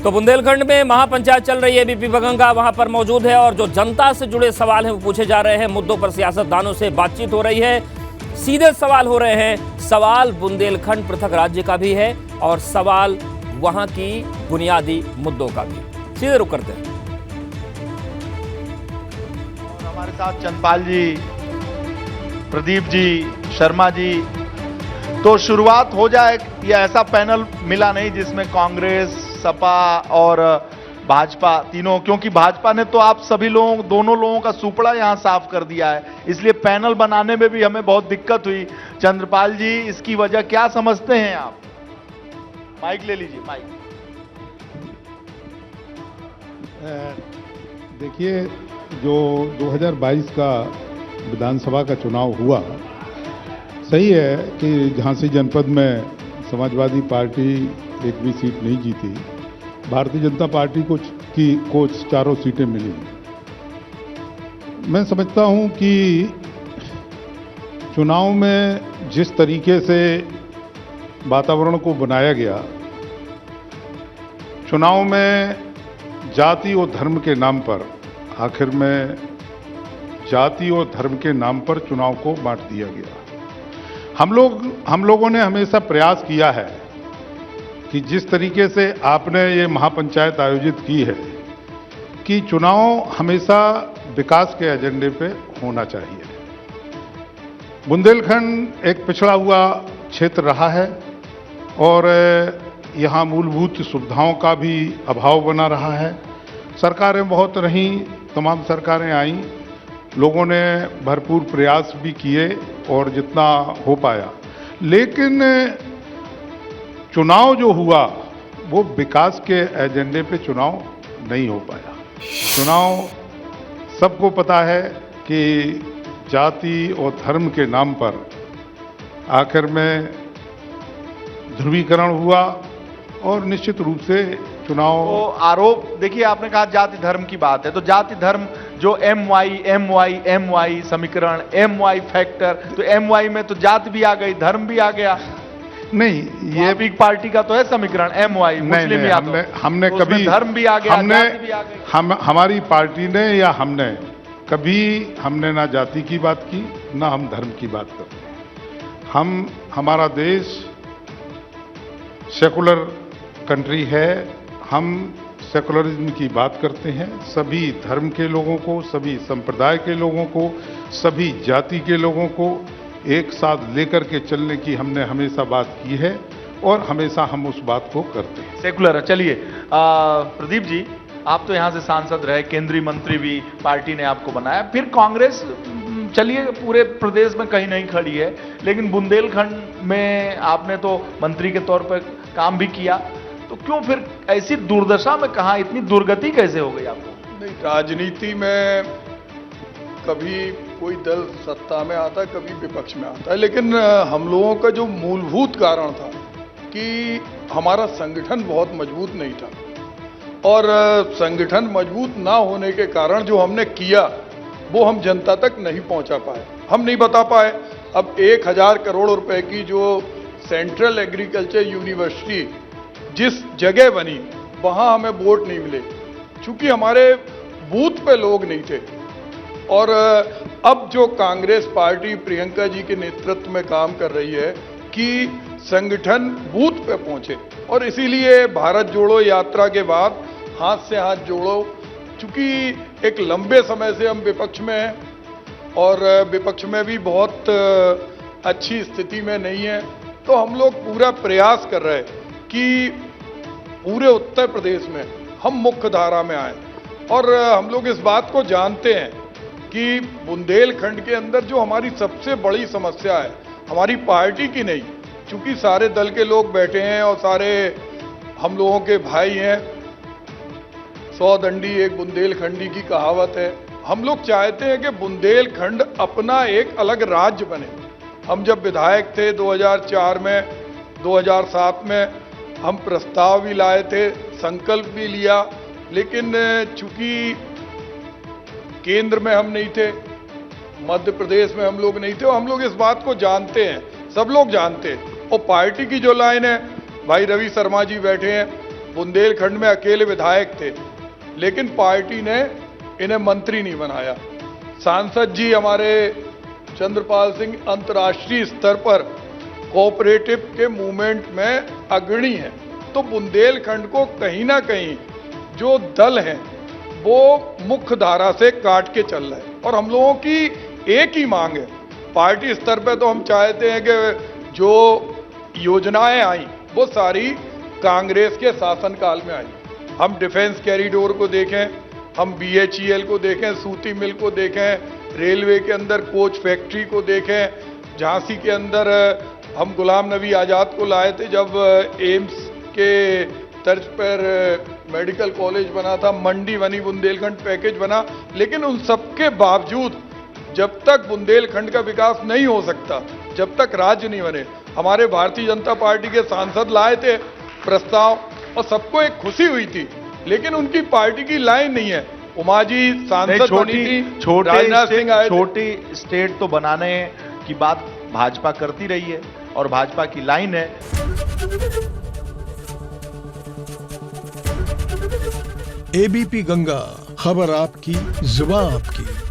तो बुंदेलखंड में महापंचायत चल रही है। बीपी बगंगा वहां पर मौजूद है और जो जनता से जुड़े सवाल हैं वो पूछे जा रहे हैं। मुद्दों पर सियासतदानों से बातचीत हो रही है, सीधे सवाल हो रहे हैं। सवाल बुंदेलखंड पृथक राज्य का भी है और सवाल वहां की बुनियादी मुद्दों का भी। सीधे रुक करते हैं। हमारे साथ चंद्रपाल जी, प्रदीप जी, शर्मा जी। तो शुरुआत हो जाए। ये ऐसा पैनल मिला नहीं जिसमें कांग्रेस, सपा और भाजपा तीनों, क्योंकि भाजपा ने तो आप सभी लोगों, दोनों लोगों का सुपड़ा यहां साफ कर दिया है, इसलिए पैनल बनाने में भी हमें बहुत दिक्कत हुई। चंद्रपाल जी, इसकी वजह क्या समझते हैं आप? माइक ले लीजिए, माइक। देखिए, जो 2022 का विधानसभा का चुनाव हुआ, सही है कि झांसी जनपद में समाजवादी पार्टी एक भी सीट नहीं जीती, भारतीय जनता पार्टी को चारों सीटें मिली। मैं समझता हूं कि चुनाव में जिस तरीके से वातावरण को बनाया गया, चुनाव में जाति और धर्म के नाम पर, आखिर में जाति और धर्म के नाम पर चुनाव को बांट दिया गया। हम लोगों ने हमेशा प्रयास किया है कि जिस तरीके से आपने ये महापंचायत आयोजित की है, कि चुनाव हमेशा विकास के एजेंडे पे होना चाहिए। बुंदेलखंड एक पिछड़ा हुआ क्षेत्र रहा है और यहाँ मूलभूत सुविधाओं का भी अभाव बना रहा है। सरकारें बहुत रहीं, तमाम सरकारें आईं, लोगों ने भरपूर प्रयास भी किए और जितना हो पाया, लेकिन चुनाव जो हुआ वो विकास के एजेंडे पे चुनाव नहीं हो पाया। चुनाव, सबको पता है कि जाति और धर्म के नाम पर आखिर में ध्रुवीकरण हुआ और निश्चित रूप से चुनाव। तो आरोप देखिए, आपने कहा जाति धर्म की बात है, तो जाति धर्म जो MY समीकरण, MY फैक्टर, तो MY में तो जाति भी आ गई, धर्म भी आ गया। नहीं, ये भी पार्टी का तो है समीकरण MY, मुस्लिम या हमने तो कभी धर्म भी आ गया, जाति भी आ गई। हमारी पार्टी ने या हमने कभी ना जाति की बात की, ना हम धर्म की बात करते हैं। हमारा देश सेकुलर कंट्री है, हम सेकुलरिज्म की बात करते हैं। सभी धर्म के लोगों को, सभी संप्रदाय के लोगों को, सभी जाति के लोगों को एक साथ लेकर के चलने की हमने हमेशा बात की है और हमेशा हम उस बात को करते हैं। सेकुलर। चलिए प्रदीप जी, आप तो यहाँ से सांसद रहे, केंद्रीय मंत्री भी पार्टी ने आपको बनाया, फिर कांग्रेस चलिए पूरे प्रदेश में कहीं नहीं खड़ी है, लेकिन बुंदेलखंड में आपने तो मंत्री के तौर पर काम भी किया, तो क्यों फिर ऐसी दुर्दशा में, कहाँ इतनी दुर्गति कैसे हो गई आपको? नहीं, राजनीति में कभी कोई दल सत्ता में आता है, कभी विपक्ष में आता है, लेकिन हम लोगों का जो मूलभूत कारण था कि हमारा संगठन बहुत मजबूत नहीं था, और संगठन मजबूत ना होने के कारण जो हमने किया वो हम जनता तक नहीं पहुंचा पाए, हम नहीं बता पाए। अब 1000 करोड़ रुपए की जो सेंट्रल एग्रीकल्चर यूनिवर्सिटी जिस जगह बनी, वहां हमें वोट नहीं मिले, चूंकि हमारे बूथ पे लोग नहीं थे। और अब जो कांग्रेस पार्टी प्रियंका जी के नेतृत्व में काम कर रही है कि संगठन बूथ पे पहुंचे, और इसीलिए भारत जोड़ो यात्रा के बाद हाथ से हाथ जोड़ो, चूंकि एक लंबे समय से हम विपक्ष में हैं और विपक्ष में भी बहुत अच्छी स्थिति में नहीं है, तो हम लोग पूरा प्रयास कर रहे हैं कि पूरे उत्तर प्रदेश में हम मुख्य धारा में आए। और हम लोग इस बात को जानते हैं कि बुंदेलखंड के अंदर जो हमारी सबसे बड़ी समस्या है, हमारी पार्टी की नहीं, चूंकि सारे दल के लोग बैठे हैं और सारे हम लोगों के भाई हैं, 100 दंडी एक बुंदेलखंडी की कहावत है। हम लोग चाहते हैं कि बुंदेलखंड अपना एक अलग राज्य बने। हम जब विधायक थे 2004 में, 2007 में हम प्रस्ताव भी लाए थे, संकल्प भी लिया, लेकिन चूंकि केंद्र में हम नहीं थे, मध्य प्रदेश में हम लोग नहीं थे, और हम लोग इस बात को जानते हैं, सब लोग जानते हैं। और पार्टी की जो लाइन है, भाई रवि शर्मा जी बैठे हैं, बुंदेलखंड में अकेले विधायक थे, लेकिन पार्टी ने इन्हें मंत्री नहीं बनाया। सांसद जी हमारे चंद्रपाल सिंह अंतर्राष्ट्रीय स्तर पर कोऑपरेटिव के मूवमेंट में अग्रणी हैं। तो बुंदेलखंड को कहीं ना कहीं जो दल हैं वो मुख्य धारा से काट के चल रहे हैं। और हम लोगों की एक ही मांग है, पार्टी स्तर पे तो हम चाहते हैं कि जो योजनाएं आई वो सारी कांग्रेस के शासनकाल में आई। हम डिफेंस कॉरिडोर को देखें, हम BHEL को देखें, सूती मिल को देखें, रेलवे के अंदर कोच फैक्ट्री को देखें, झांसी के अंदर हम गुलाम नबी आज़ाद को लाए थे जब एम्स के तर्ज पर मेडिकल कॉलेज बना था, मंडी बनी, बुंदेलखंड पैकेज बना। लेकिन उन सबके बावजूद जब तक बुंदेलखंड का विकास नहीं हो सकता, जब तक राज्य नहीं बने, हमारे भारतीय जनता पार्टी के सांसद लाए थे प्रस्ताव और सबको एक खुशी हुई थी, लेकिन उनकी पार्टी की लाइन नहीं है। उमा जी सांसद बनी थी, राजनाथ सिंह आए थे। छोटी स्टेट तो बनाने की बात भाजपा करती रही है और भाजपा की लाइन है। ABP गंगा, खबर आपकी, जुबान आपकी।